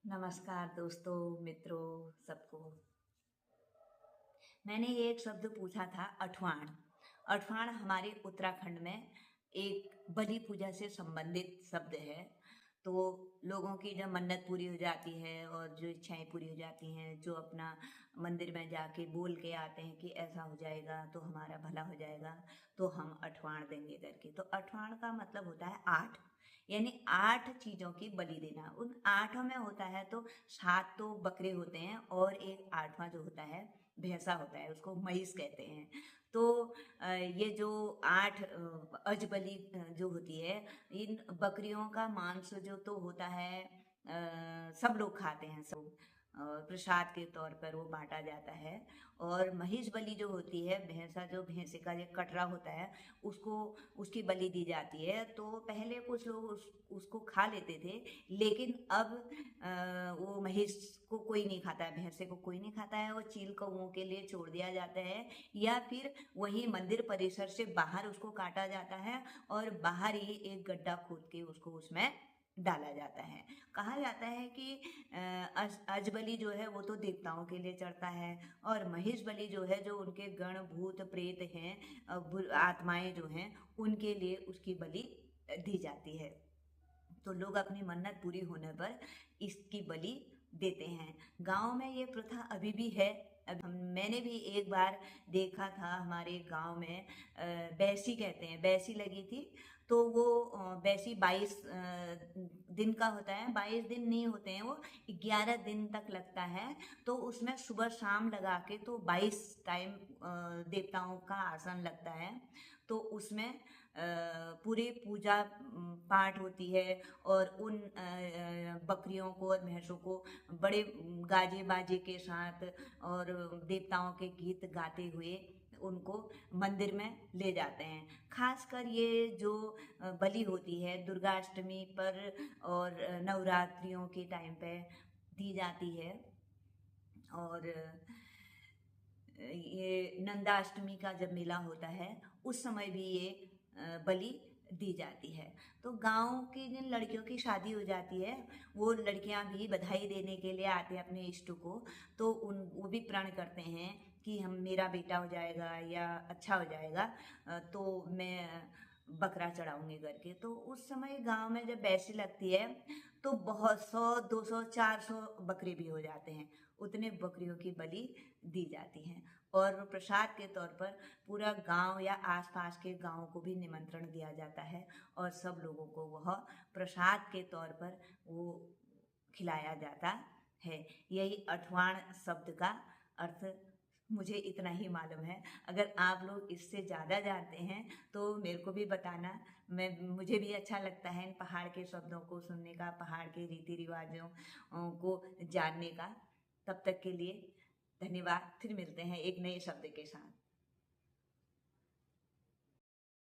नमस्कार दोस्तों, मित्रों, सबको। मैंने ये एक शब्द पूछा था, अठवाण। अठवाण हमारे उत्तराखंड में एक बलि पूजा से संबंधित शब्द है। तो लोगों की जब मन्नत पूरी हो जाती है और जो इच्छाएं पूरी हो जाती हैं, जो अपना मंदिर में जाके बोल के आते हैं कि ऐसा हो जाएगा तो हमारा भला हो जाएगा, तो हम अठवाण देंगे करके। तो अठवाण का मतलब होता है 8, यानी 8 चीज़ों की बलि देना। उन 8 में होता है तो 7 तो बकरे होते हैं और एक 8वां जो होता है भैंसा होता है, उसको महिष कहते हैं। तो ये जो 8 अजबली जो होती है, इन बकरियों का मांस जो तो होता है, सब लोग खाते हैं, सब प्रसाद के तौर पर वो बांटा जाता है। और महिष बलि जो होती है, भैंसा जो भैंसे का जो कटरा होता है, उसको उसकी बलि दी जाती है। तो पहले कुछ लोग उसको खा लेते थे, लेकिन अब वो महिष को कोई नहीं खाता है, भैंसे को कोई नहीं खाता है। वो चील कौओं के लिए छोड़ दिया जाता है, या फिर वहीं मंदिर परिसर से बाहर उसको काटा जाता है और बाहर ही एक गड्ढा खोद के उसको उसमें डाला जाता है। कहा जाता है कि अजबली जो है वो तो देवताओं के लिए चढ़ता है, और महिष बलि जो है, जो उनके गण भूत प्रेत हैं, आत्माएं जो हैं, उनके लिए उसकी बलि दी जाती है। तो लोग अपनी मन्नत पूरी होने पर इसकी बलि देते हैं। गांव में ये प्रथा अभी भी है। अब मैंने भी एक बार देखा था, हमारे गांव में बैसी कहते हैं, बैसी लगी थी। तो वो बैसी 22 दिन का होता है। 22 दिन नहीं होते हैं, वो 11 दिन तक लगता है। तो उसमें सुबह शाम लगा के तो 22 टाइम देवताओं का आसन लगता है। तो उसमें पूरी पूजा पाठ होती है, और उन बकरियों को और भैंसों को बड़े गाजे बाजे के साथ और देवताओं के गीत गाते हुए उनको मंदिर में ले जाते हैं। खासकर ये जो बलि होती है दुर्गाष्टमी पर और नवरात्रियों के टाइम पे दी जाती है। और ये नंदाष्टमी का जब मेला होता है, उस समय भी ये बलि दी जाती है। तो गांव की जिन लड़कियों की शादी हो जाती है, वो लड़कियां भी बधाई देने के लिए आते हैं अपने इष्ट को। तो वो भी प्रण करते हैं कि हम मेरा बेटा हो जाएगा या अच्छा हो जाएगा, तो मैं बकरा चढ़ाऊंगी करके। तो उस समय गांव में जब बैसी लगती है तो बहुत 100, 200, 400 बकरे भी हो जाते हैं। उतने बकरियों की बलि दी जाती हैं, और प्रसाद के तौर पर पूरा गांव या आसपास के गांव को भी निमंत्रण दिया जाता है, और सब लोगों को वह प्रसाद के तौर पर वो खिलाया जाता है। यही अठवाण शब्द का अर्थ मुझे इतना ही मालूम है। अगर आप लोग इससे ज़्यादा जानते हैं तो मेरे को भी बताना। मुझे भी अच्छा लगता है इन पहाड़ के शब्दों को सुनने का, पहाड़ के रीति रिवाजों को जानने का। तब तक के लिए धन्यवाद। फिर मिलते हैं एक नए शब्द के साथ।